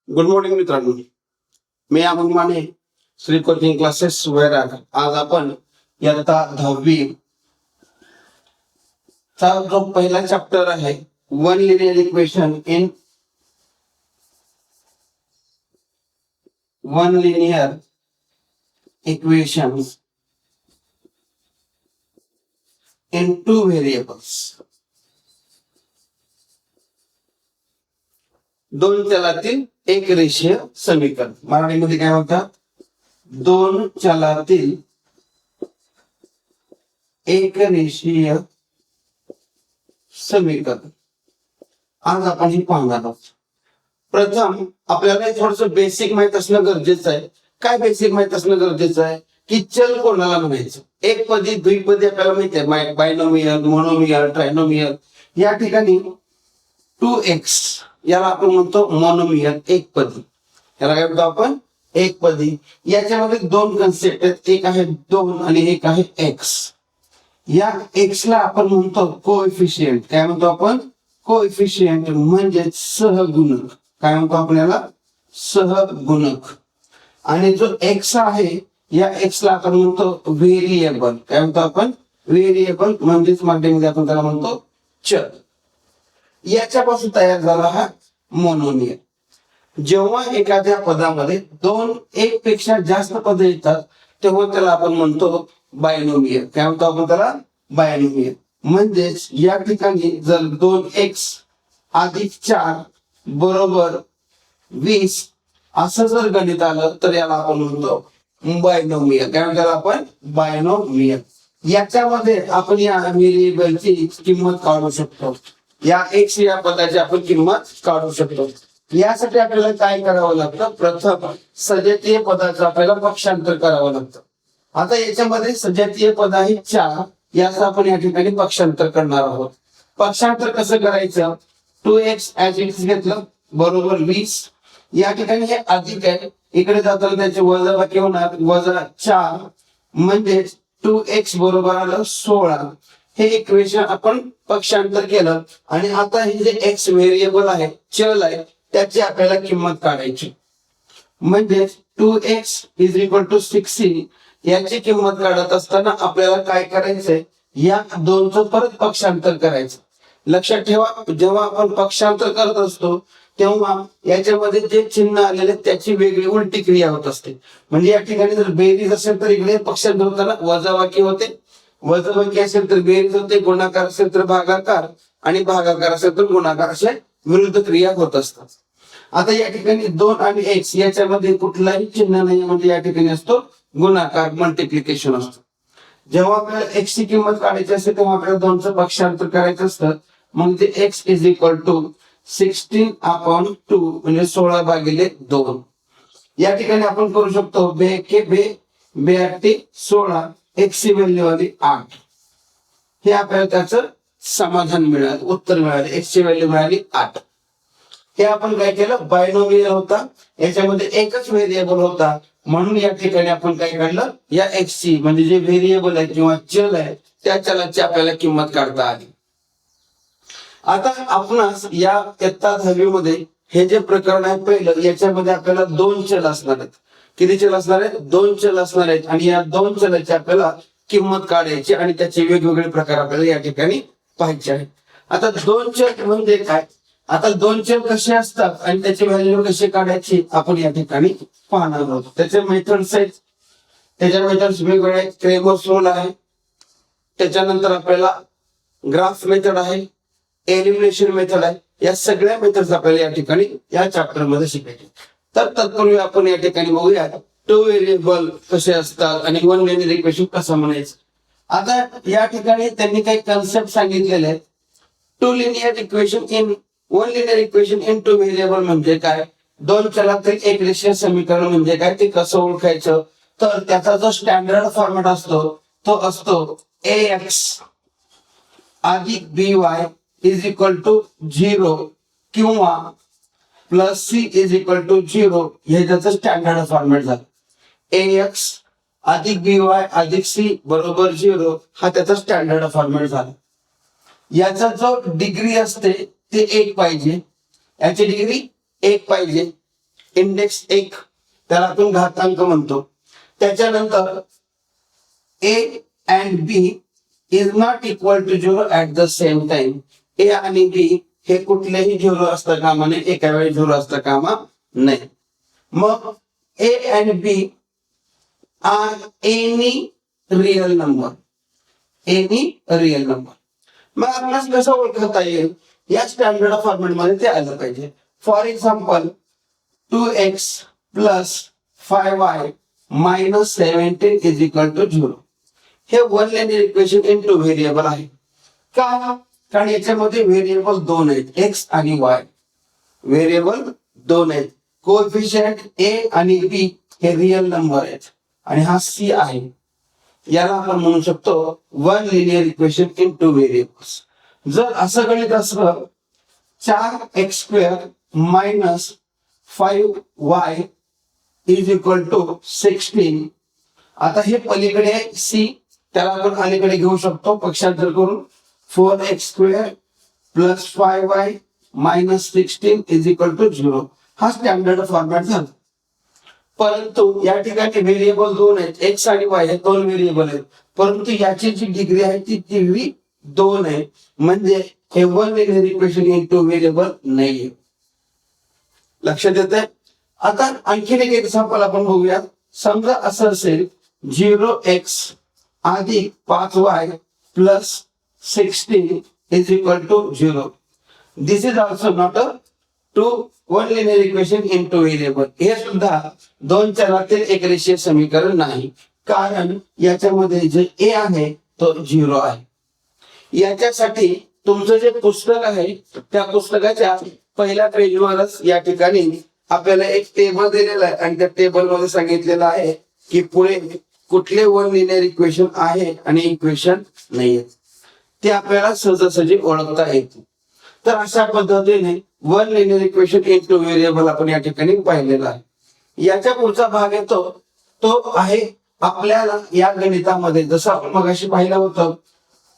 Good morning मित्रांनो. मी Amol Mane, Shri coaching classes वैराग. आज आपण इयत्ता 10वी चा जो पहिला चॅप्टर आहे one linear equation in two variables, दोन चलातील एक रेषीय समीकरण. मराठीमध्ये काय म्हणतात? दोन चलातील एक रेषीय समीकरण. आज आपण हे पाहणार आहोत. प्रथम आपल्याला थोडस बेसिक माहित असणं गरजेचं आहे. काय बेसिक माहित असणं गरजेचं आहे की चल कोणाला म्हणायचं. एकपदी, द्विपदी आपल्याला माहिती आहे, बायनोमियल, मोनोमियल, ट्रायनोमियल. या ठिकाणी 2x याला आपण म्हणतो मोनोमियल, एकपदी. याला काय म्हणतो आपण? एकपदी. याच्यामध्ये दोन कन्सेप्ट आहेत, एक आहे 2 आणि एक आहे x. या x ला आपण म्हणतो कोएफिशियंट. काय म्हणतो आपण? कोएफिशियंट म्हणजे सहगुणक. काय म्हणतो आपण याला? सहगुणक. आणि जो x आहे या x ला आपण म्हणतो व्हेरिएबल. काय म्हणतो आपण? व्हेरिएबल म्हणजेच मराठीमध्ये आपण त्याला म्हणतो चल. याच्यापासून तयार झाला हा मोनोमियल. जेव्हा एखाद्या पदामध्ये दोन एक पेक्षा जास्त पद येतात तेव्हा त्याला आपण म्हणतो बायनोमियल. काय म्हणतो आपण त्याला? बायनोमियल. म्हणजेच या ठिकाणी जर 2x अधिक 4 बरोबर 20 असं जर गणित आलं तर याला आपण म्हणतो बायनोमियल. काय म्हणतो आपण? बायनोमियल. याच्यामध्ये आपण या व्हेरिएबलची किंमत काढू शकतो. या x या पदाची आपण किंमत काढू शकतो. यासाठी आपल्याला काय करावं लागतं? प्रथम सजातीय पदाचं आपल्याला पक्षांतर करावं लागतं. आता याच्यामध्ये सजातीय पद आहे 4, याचं आपण या ठिकाणी पक्षांतर करणार आहोत. पक्षांतर कसं करायचं? 2x ऍज इट इज घेतलं बरोबर 20. या ठिकाणी हे अधिक आहे, इकडे जाताना त्याचे वजाबाकी होणार, वजा 4 म्हणजे 2x बरोबर आलं 16. हे इक्वेशन आपण पक्षांतर केलं आणि आता हे जे x व्हेरिएबल आहे, चल आहे, त्याची आपल्याला किंमत काढायची. म्हणजे 2x इज इक्वल टू 60 याची किंमत काढत असताना आपल्याला काय करायचंय? या दोनचं परत पक्षांतर करायचं. लक्षात ठेवा, जेव्हा आपण पक्षांतर करत असतो तेव्हा याच्यामध्ये जे चिन्ह आलेले त्याची वेगळी उलटी क्रिया होत असते. म्हणजे या ठिकाणी जर बेरीज असेल तर इकडे पक्षांतर होताना वजाबाकी होते, वजाबाकी असेल तर बेरीज होते, गुणाकार असेल तर भागाकार आणि भागाकार असेल तर गुणाकार, असे विरुद्ध क्रिया होत असतात. आता या ठिकाणी 2 आणि x याच्यामध्ये कुठलाही चिन्ह नाही, म्हणजे या ठिकाणी असतो गुणाकार, मल्टिप्लिकेशन असतो. जेव्हा आपल्याला x ची किंमत काढायची असते तेव्हा आपल्याला दोनचं पक्षांतर करायचं असतं. मग ते x इज इक्वल टू 16/2 म्हणजे 16/2. या ठिकाणी आपण करू शकतो बे के बे बे 8 16, x ची व्हॅल्यू आली 8. हे आपल्याला त्याचं समाधान मिळालं, उत्तर मिळालं. x ची व्हॅल्यू मिळाली 8. हे आपण काय केलं? बायनोमियल होता, याच्यामध्ये एकच व्हेरिएबल होता, म्हणून या ठिकाणी आपण काय काढलं? या x ची म्हणजे जे व्हेरिएबल आहे किंवा चल आहे त्या चलाची आपल्याला किंमत काढता आली. आता आपणास या इयत्ता 10वी मध्ये हे जे प्रकरण आहे पहिलं, याच्यामध्ये आपल्याला दोन चल असणार आहेत. किती चल असणार आहेत? दोन चल असणार आहेत. आणि या दोन चलाची आपल्याला किंमत काढायची आणि त्याचे वेगवेगळे प्रकार आपल्याला या ठिकाणी पाहायचे आहेत. आता दोन चल म्हणजे काय? आता दोन चल कसे असतात आणि त्याची व्हॅल्यू कशी काढायची आपण या ठिकाणी पाहणार आहोत. त्याचे मेथड्स आहेत, त्याच्या मेथड्स वेगवेगळे आहेत. क्रेमर्स रूल आहे, त्याच्यानंतर आपल्याला ग्राफ मेथड आहे, एलिमिनेशन मेथड आहे. या सगळ्या मेथड्स आपल्याला या ठिकाणी या चॅप्टर मध्ये शिकायचे. तर तत्पूर्वी आपण या ठिकाणी बघूया टू व्हेरिएबल कसे असतात आणि वन लिनियर इक्वेशन कसं म्हणायचं. आता या ठिकाणी त्यांनी काही कन्सेप्ट सांगितलेले आहेत. Two linear equation in one linear equation in two variable म्हणजे काय? दोन चलातील एक रेषीय समीकरण म्हणजे काय, ते कसं ओळखायचं? तर त्याचा जो स्टँडर्ड फॉर्मॅट असतो तो असतो ax अधिक by इज इक्वल टू 0 किंवा plus c is equal to 0. हे त्याचं स्टँडर्ड फॉर्मॅट झालं. ax अधिक by अधिक c बरोबर 0 हा त्याचा स्टँडर्ड फॉर्मॅट झाला. याचा जो डिग्री असते ते 1 पाहिजे, याची डिग्री 1 पाहिजे. इंडेक्स 1 त्याला आपण घातांक म्हणतो. त्याच्यानंतर a and b is not equal to 0 at the same time. a आणि b हे कुठलेही 0 असता कामा नये, एका वेळी 0 असता कामा नये. मग a and b are any real number. any real number. मग आपल्याला कसं ओळखता येईल, या स्टँडर्ड फॉर्मॅट मध्ये ते आलं पाहिजे. For example 2x plus 5y minus 17 is equal to 0. हे one linear equation in two variable आहे. का? कारण याच्यामध्ये व्हेरिएबल 2 आहेत, x आणि y. व्हेरिएबल 2 आहेत. कोएफिशिएंट a आणि b हे रियल नंबर आहेत आणि हा c आहे. याला आपण म्हणू शकतो one linear equation into variables. जर असं गणित असलं 4x² minus 5y is equal to 16. आता हे पलीकडे आहे c, त्याला आपण अलीकडे घेऊ शकतो पक्षांतर करून. 4x² plus 5y minus 16 is equal to 0. हा स्टँडर्ड फॉर्मॅट झाला. परंतु या ठिकाणी व्हेरिएबल 2 आहेत, x आणि y हे 2 व्हेरिएबल आहेत. परंतु याची जी डिग्री आहे ती डिग्री 2 आहे, म्हणजे हे one linear equation in two variable नाहीये. लक्षात येते. आता आणखीन एक एक्झाम्पल आपण बघूया. समजा असं असेल 0x अधिक 5y plus 16 is equal to 0. This is also not a two one linear equation in two variable. हे सुद्धा दोन चलातील एक रेषीय समीकरण नाही, कारण याच्यामध्ये जे a आहे तो 0 आहे. याच्यासाठी तुमचं जे पुस्तक आहे त्या पुस्तकाच्या पहिल्या पेजवरच या ठिकाणी आपल्याला एक टेबल दिलेला आहे आणि त्या टेबल मध्ये सांगितलेलं आहे की पुढे कुठले वन लिनियर इक्वेशन आहे आणि इक्वेशन नाहीये, ते आपल्याला सहजासहजी ओळखता येते. तर अशा पद्धतीने one linear equation in two variable आपण या ठिकाणी पाहिलेला आहे. याच्या पुढचा भाग येतो तो आहे आपल्याला या गणितामध्ये, जसं आपण मगाशी पाहिलं होतं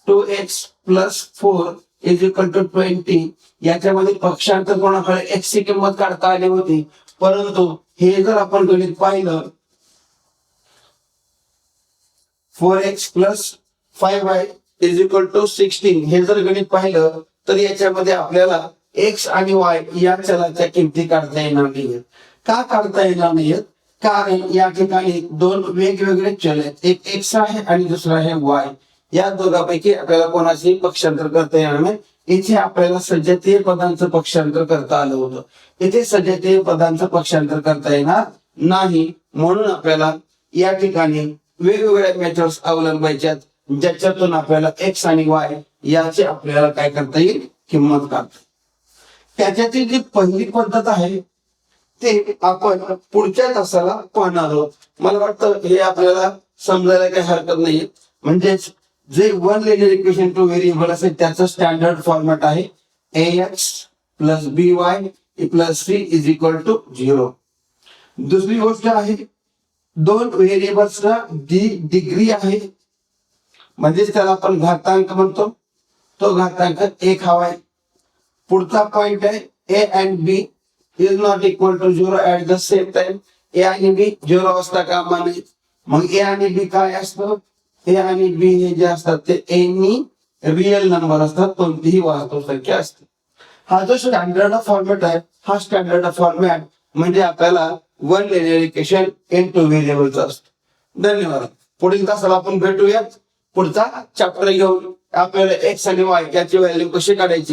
2x plus 4 is equal to 20. याच्यामध्ये पक्षांतर करून आपल्याला x ची किंमत काढता आली होती. परंतु हे जर आपण गणित पाहिलं 4x plus 5y is equal to 16, हे जर गणित पाहिलं तर याच्यामध्ये आपल्याला x आणि y या चलाच्या किमती काढता येणार नाहीयेत. का काढता येणार नाहीयेत? कारण या ठिकाणी दोन वेगवेगळे चल आहेत, एक x आहे आणि दुसरा आहे y. या दोघांपैकी आपल्याला कोणाशी पक्षांतर करता येणार नाही. इथे आपल्याला सजातीय पदांचं पक्षांतर करता आलं होतं, इथे सजातीय पदांचं पक्षांतर करता येणार नाही. म्हणून आपल्याला या ठिकाणी वेगवेगळ्या मेथड्स अवलंबायच्यात, ज्याच्यातून आपल्याला x आणि y याची आपल्याला काय करता येईल, किंमत काढता. त्याच्यातील जी पहिली पद्धत आहे ते आपण पुढच्या तासाला पाहणार आहोत. मला वाटतं हे आपल्याला समजायला काही हरकत नाहीये. म्हणजेच जे one linear equation two variable असेल त्याचं स्टँडर्ड फॉर्मॅट आहे ax plus by plus c is equal to 0. दुसरी गोष्ट आहे दोन व्हेरिएबल्सला डिग्री आहे, म्हणजेच त्याला आपण घातांक म्हणतो. तो घातांक 1 हवा आहे. पुढचा पॉइंट आहे a and b is not equal to 0 at the same time. a आणि b 0 असता कामा नये. मग a आणि b काय असतं? a आणि b हे जे असतात ते एनी रियल नंबर असतात, कोणतीही वास्तव संख्या असते. हा जो स्टँडर्ड फॉर्मॅट आहे हा स्टँडर्ड फॉर्मॅट म्हणजे आपल्याला वन लिनियर इक्वेशन इनटू व्हेरिएबलचा असतो. धन्यवाद. पुढील तासाला आपण भेटूयात पुढचा चॅप्टर घेऊन. आपल्याला x आणि y याची व्हॅल्यू कशी काढायची